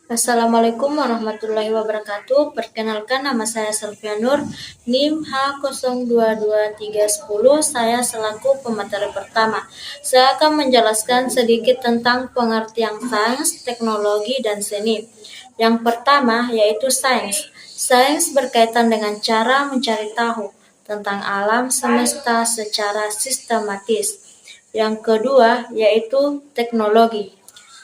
Assalamualaikum warahmatullahi wabarakatuh. Perkenalkan, nama saya Selvia Nur, NIM H022310. Saya selaku pemateri pertama. Saya akan menjelaskan sedikit tentang pengertian sains, teknologi, dan seni. Yang pertama yaitu sains. Sains berkaitan dengan cara mencari tahu tentang alam semesta secara sistematis. Yang kedua yaitu teknologi.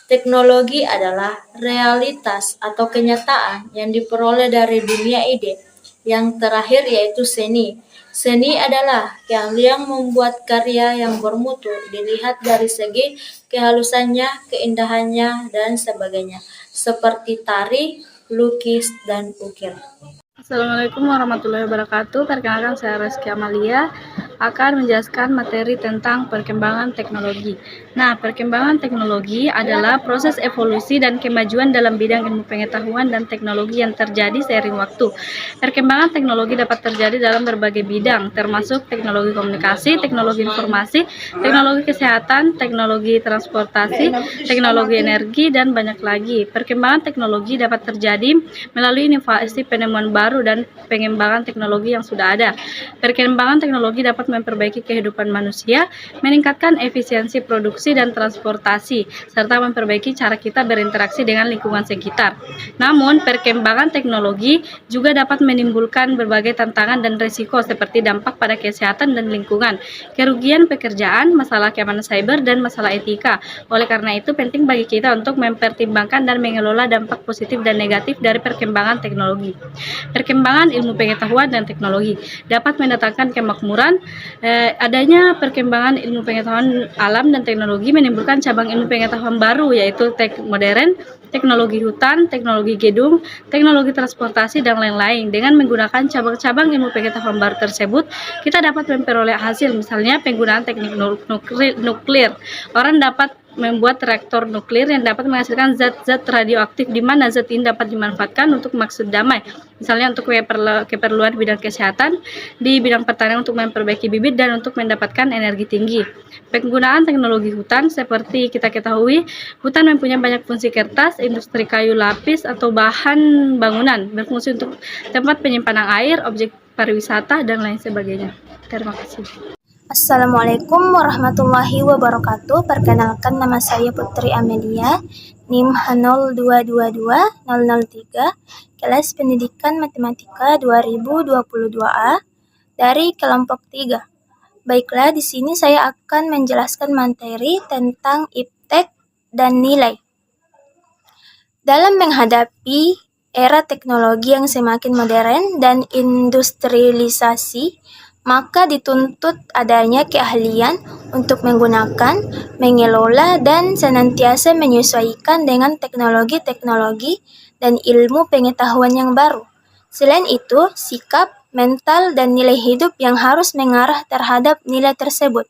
Teknologi adalah realitas atau kenyataan yang diperoleh dari dunia ide. Yang terakhir yaitu seni. Seni adalah keahlian membuat karya yang bermutu, dilihat dari segi kehalusannya, keindahannya, dan sebagainya, seperti tari, lukis, dan ukir. Assalamualaikum warahmatullahi wabarakatuh. Perkenalkan, saya Reski Amalia akan menjelaskan materi tentang perkembangan teknologi. Nah, perkembangan teknologi adalah proses evolusi dan kemajuan dalam bidang ilmu pengetahuan dan teknologi yang terjadi seiring waktu. Perkembangan teknologi dapat terjadi dalam berbagai bidang, termasuk teknologi komunikasi, teknologi informasi, teknologi kesehatan, teknologi transportasi, teknologi energi, dan banyak lagi. Perkembangan teknologi dapat terjadi melalui inovasi penemuan baru dan pengembangan teknologi yang sudah ada. Perkembangan teknologi dapat memperbaiki kehidupan manusia, meningkatkan efisiensi produksi dan transportasi, serta memperbaiki cara kita berinteraksi dengan lingkungan sekitar. Namun, perkembangan teknologi juga dapat menimbulkan berbagai tantangan dan risiko seperti dampak pada kesehatan dan lingkungan, kerugian pekerjaan, masalah keamanan cyber, dan masalah etika. Oleh karena itu, penting bagi kita untuk mempertimbangkan dan mengelola dampak positif dan negatif dari perkembangan teknologi. Perkembangan ilmu pengetahuan dan teknologi dapat mendatangkan kemakmuran. Adanya perkembangan ilmu pengetahuan alam dan teknologi menimbulkan cabang ilmu pengetahuan baru, yaitu modern, teknologi hutan, teknologi gedung, teknologi transportasi, dan lain-lain. Dengan menggunakan cabang-cabang ilmu pengetahuan baru tersebut, kita dapat memperoleh hasil, misalnya penggunaan teknik nuklir. Orang dapat membuat reaktor nuklir yang dapat menghasilkan zat-zat radioaktif, di mana zat ini dapat dimanfaatkan untuk maksud damai, misalnya untuk keperluan bidang kesehatan, di bidang pertanian untuk memperbaiki bibit, dan untuk mendapatkan energi tinggi. Penggunaan teknologi hutan, seperti kita ketahui, hutan mempunyai banyak fungsi kertas, industri kayu lapis, atau bahan bangunan, berfungsi untuk tempat penyimpanan air, objek pariwisata, dan lain sebagainya. Terima kasih. Assalamualaikum warahmatullahi wabarakatuh. Perkenalkan, nama saya Putri Amelia, NIM H0222-003, kelas pendidikan matematika 2022A dari kelompok 3. Baiklah, di sini saya akan menjelaskan materi tentang iptek dan nilai. Dalam menghadapi era teknologi yang semakin modern dan industrialisasi, maka dituntut adanya keahlian untuk menggunakan, mengelola, dan senantiasa menyesuaikan dengan teknologi-teknologi dan ilmu pengetahuan yang baru. Selain itu, sikap, mental, dan nilai hidup yang harus mengarah terhadap nilai tersebut.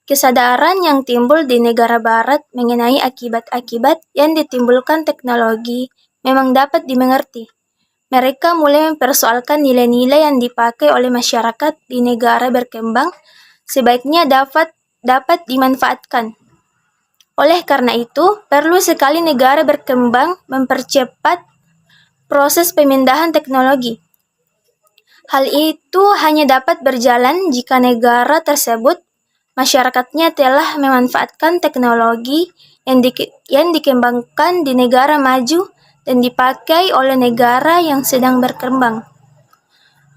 Kesadaran yang timbul di negara barat mengenai akibat-akibat yang ditimbulkan teknologi memang dapat dimengerti. Mereka mulai mempersoalkan nilai-nilai yang dipakai oleh masyarakat di negara berkembang sebaiknya dapat dimanfaatkan. Oleh karena itu, perlu sekali negara berkembang mempercepat proses pemindahan teknologi. Hal itu hanya dapat berjalan jika negara tersebut masyarakatnya telah memanfaatkan teknologi yang dikembangkan di negara maju dan dipakai oleh negara yang sedang berkembang.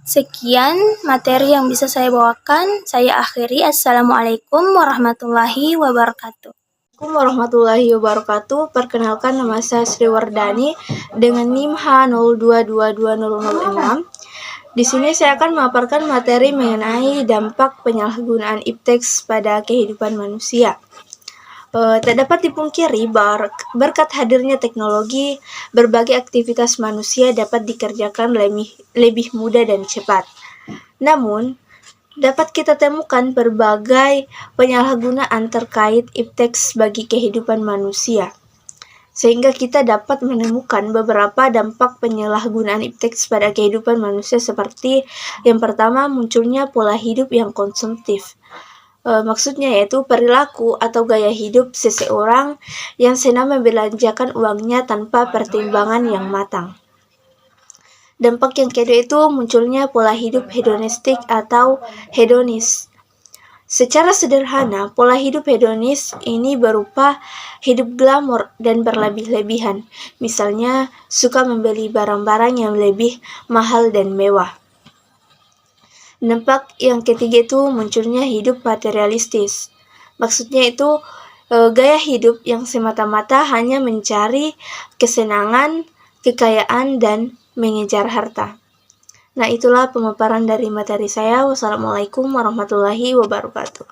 Sekian materi yang bisa saya bawakan. Saya akhiri. Assalamualaikum warahmatullahi wabarakatuh. Assalamualaikum warahmatullahi wabarakatuh. Perkenalkan, nama saya Sri Wardani dengan NIM H02220006. Di sini saya akan memaparkan materi mengenai dampak penyalahgunaan iptek pada kehidupan manusia. Tak dapat dipungkiri berkat hadirnya teknologi, berbagai aktivitas manusia dapat dikerjakan lebih mudah dan cepat. Namun, dapat kita temukan berbagai penyalahgunaan terkait iptek bagi kehidupan manusia, sehingga kita dapat menemukan beberapa dampak penyalahgunaan iptek pada kehidupan manusia, seperti yang pertama, munculnya pola hidup yang konsumtif. Maksudnya yaitu perilaku atau gaya hidup seseorang yang senang membelanjakan uangnya tanpa pertimbangan yang matang. Dampak yang kedua itu munculnya pola hidup hedonistik atau hedonis. Secara sederhana, pola hidup hedonis ini berupa hidup glamor dan berlebih-lebihan. Misalnya, suka membeli barang-barang yang lebih mahal dan mewah. Dampak yang ketiga itu munculnya hidup materialistis. Maksudnya itu gaya hidup yang semata-mata hanya mencari kesenangan, kekayaan, dan mengejar harta. Nah, itulah pemaparan dari materi saya. Wassalamualaikum warahmatullahi wabarakatuh.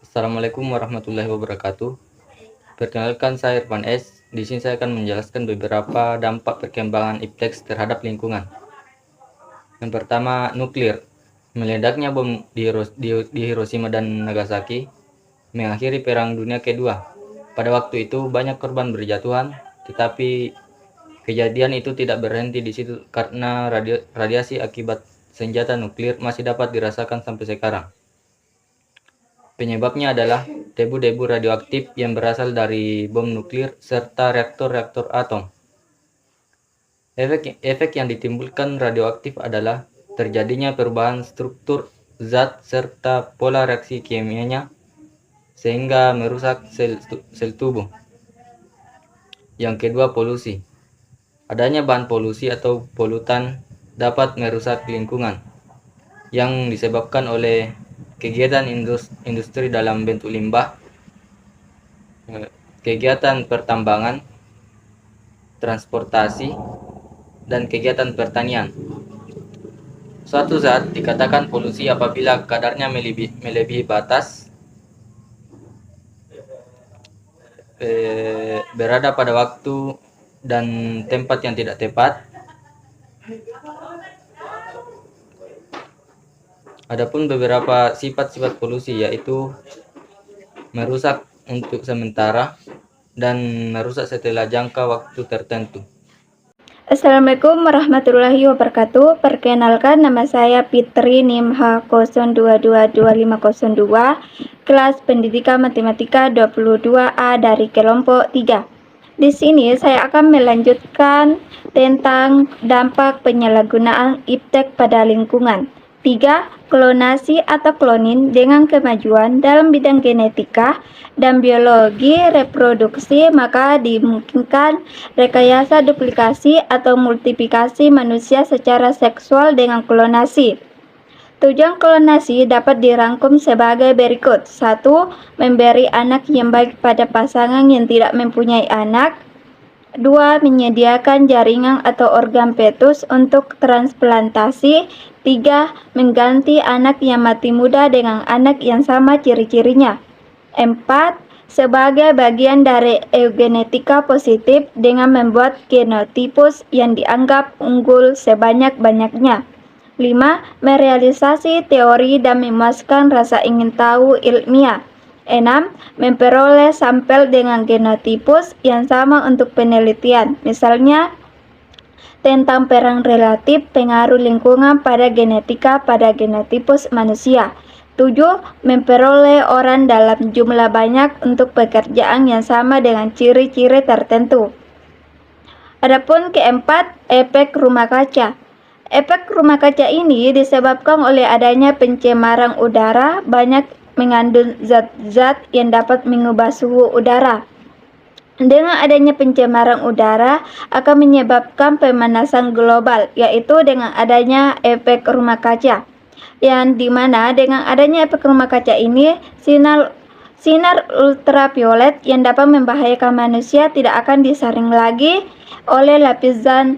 Assalamualaikum warahmatullahi wabarakatuh. Perkenalkan, saya Irfan S. Di sini saya akan menjelaskan beberapa dampak perkembangan ipteks terhadap lingkungan. Yang pertama, nuklir. Meledaknya bom di Hiroshima dan Nagasaki mengakhiri Perang Dunia Kedua. Pada waktu itu banyak korban berjatuhan, tetapi kejadian itu tidak berhenti di situ karena radiasi akibat senjata nuklir masih dapat dirasakan sampai sekarang. Penyebabnya adalah debu-debu radioaktif yang berasal dari bom nuklir serta reaktor-reaktor atom. Efek yang ditimbulkan radioaktif adalah terjadinya perubahan struktur zat serta pola reaksi kimianya sehingga merusak sel tubuh. Yang kedua, polusi. Adanya bahan polusi atau polutan dapat merusak lingkungan yang disebabkan oleh kegiatan industri dalam bentuk limbah, kegiatan pertambangan, transportasi, dan kegiatan pertanian. Suatu zat dikatakan polusi apabila kadarnya melebihi batas, berada pada waktu dan tempat yang tidak tepat. Adapun beberapa sifat-sifat polusi yaitu merusak untuk sementara dan merusak setelah jangka waktu tertentu. Assalamualaikum warahmatullahi wabarakatuh. Perkenalkan, nama saya Fitri NIMH 02222502, kelas Pendidikan Matematika 22A dari kelompok 3. Di sini saya akan melanjutkan tentang dampak penyalahgunaan iptek pada lingkungan. 3. Klonasi atau klonin dengan kemajuan dalam bidang genetika dan biologi reproduksi, maka dimungkinkan rekayasa duplikasi atau multiplikasi manusia secara seksual dengan klonasi. Tujuan klonasi dapat dirangkum sebagai berikut. 1. Memberi anak yang baik pada pasangan yang tidak mempunyai anak. 2. Menyediakan jaringan atau organ fetus untuk transplantasi. 3. Mengganti anak yang mati muda dengan anak yang sama ciri-cirinya. 4. Sebagai bagian dari eugenetika positif dengan membuat genotipus yang dianggap unggul sebanyak-banyaknya. 5. Merealisasi teori dan memuaskan rasa ingin tahu ilmiah. 6. Memperoleh sampel dengan genotipus yang sama untuk penelitian, misalnya tentang peran relatif pengaruh lingkungan pada genetika pada genotipus manusia. 7. Memperoleh orang dalam jumlah banyak untuk pekerjaan yang sama dengan ciri-ciri tertentu. Adapun keempat, efek rumah kaca. Efek rumah kaca ini disebabkan oleh adanya pencemaran udara, banyak mengandung zat-zat yang dapat mengubah suhu udara. Dengan adanya pencemaran udara akan menyebabkan pemanasan global, yaitu dengan adanya efek rumah kaca. Yang dimana dengan adanya efek rumah kaca ini, sinar ultraviolet yang dapat membahayakan manusia tidak akan disaring lagi oleh lapisan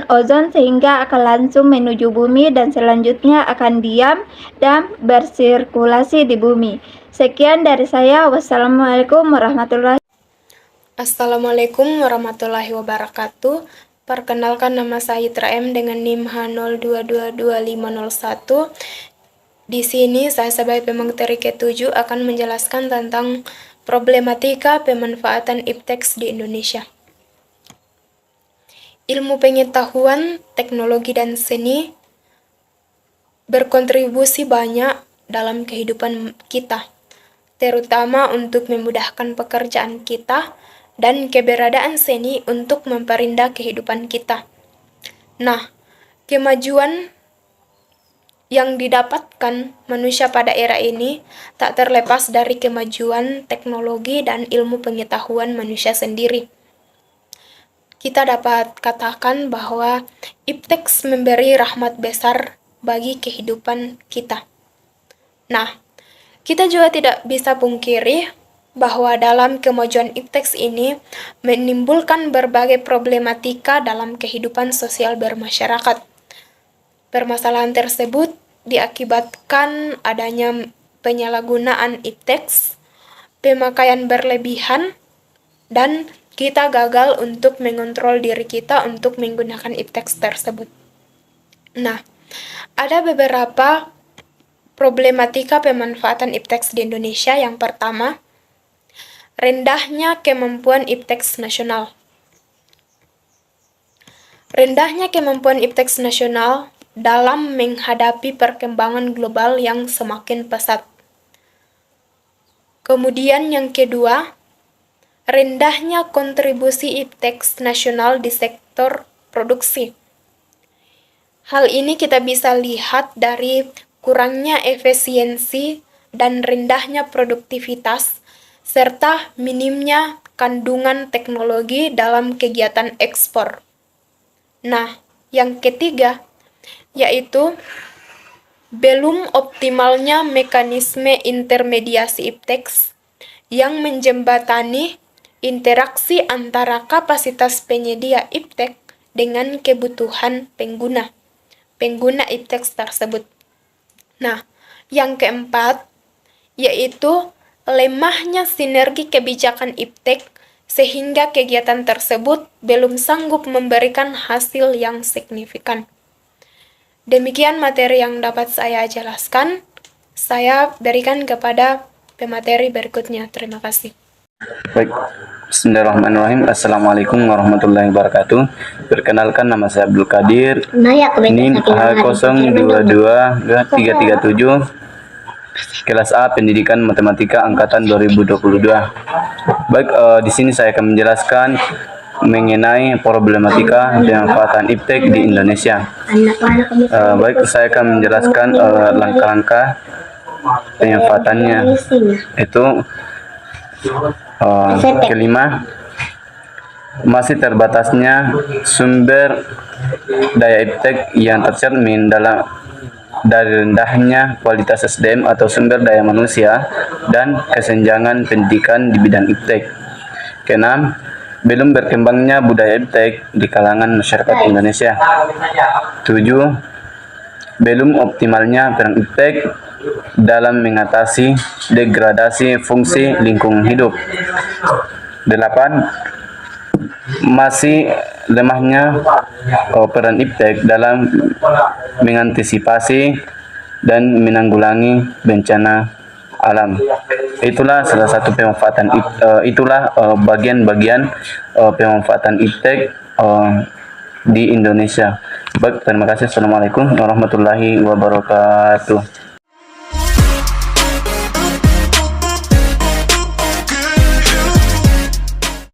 ozon sehingga akan langsung menuju bumi dan selanjutnya akan diam dan bersirkulasi di bumi. Sekian dari saya. Wassalamualaikum warahmatullahi wabarakatuh. Perkenalkan, nama saya Itra M dengan NIM H02222501. Di sini saya sebagai pemateri ke-7 akan menjelaskan tentang problematika pemanfaatan ipteks di Indonesia. Ilmu pengetahuan, teknologi, dan seni berkontribusi banyak dalam kehidupan kita, terutama untuk memudahkan pekerjaan kita dan keberadaan seni untuk memperindah kehidupan kita. Nah, kemajuan yang didapatkan manusia pada era ini tak terlepas dari kemajuan teknologi dan ilmu pengetahuan manusia sendiri. Kita dapat katakan bahwa ipteks memberi rahmat besar bagi kehidupan kita. Nah, kita juga tidak bisa pungkiri bahwa dalam kemajuan ipteks ini menimbulkan berbagai problematika dalam kehidupan sosial bermasyarakat. Permasalahan tersebut diakibatkan adanya penyalahgunaan ipteks, pemakaian berlebihan, dan kita gagal untuk mengontrol diri kita untuk menggunakan ipteks tersebut. Nah, ada beberapa problematika pemanfaatan ipteks di Indonesia. Yang pertama, rendahnya kemampuan ipteks nasional. Rendahnya kemampuan ipteks nasional dalam menghadapi perkembangan global yang semakin pesat. Kemudian yang kedua, rendahnya kontribusi ipteks nasional di sektor produksi. Hal ini kita bisa lihat dari kurangnya efisiensi dan rendahnya produktivitas, serta minimnya kandungan teknologi dalam kegiatan ekspor. Nah, yang ketiga, yaitu belum optimalnya mekanisme intermediasi ipteks yang menjembatani interaksi antara kapasitas penyedia iptek dengan kebutuhan pengguna ipteks tersebut. Nah, yang keempat, yaitu lemahnya sinergi kebijakan iptek sehingga kegiatan tersebut belum sanggup memberikan hasil yang signifikan. Demikian materi yang dapat saya jelaskan. Saya berikan kepada pemateri berikutnya. Terima kasih. Baik, bismillahirrahmanirrahim. Assalamualaikum warahmatullahi wabarakatuh. Perkenalkan, nama saya Abdul Qadir. NIM H022-337 kelas A Pendidikan Matematika angkatan 2022. Baik, di sini saya akan menjelaskan mengenai problematika pemanfaatan iptek di Indonesia. Baik, saya akan menjelaskan langkah-langkah pemanfaatannya. Itu kelima, masih terbatasnya sumber daya iptek yang tercermin dari rendahnya kualitas SDM atau sumber daya manusia dan kesenjangan pendidikan di bidang iptek. Keenam, belum berkembangnya budaya iptek di kalangan masyarakat Indonesia. 7, belum optimalnya peran iptek dalam mengatasi degradasi fungsi lingkungan hidup. 8, masih lemahnya peran iptek dalam mengantisipasi dan menanggulangi bencana alam. Itulah salah satu pemanfaatan bagian-bagian pemanfaatan iptek di Indonesia. Baik, terima kasih. Assalamualaikum warahmatullahi wabarakatuh.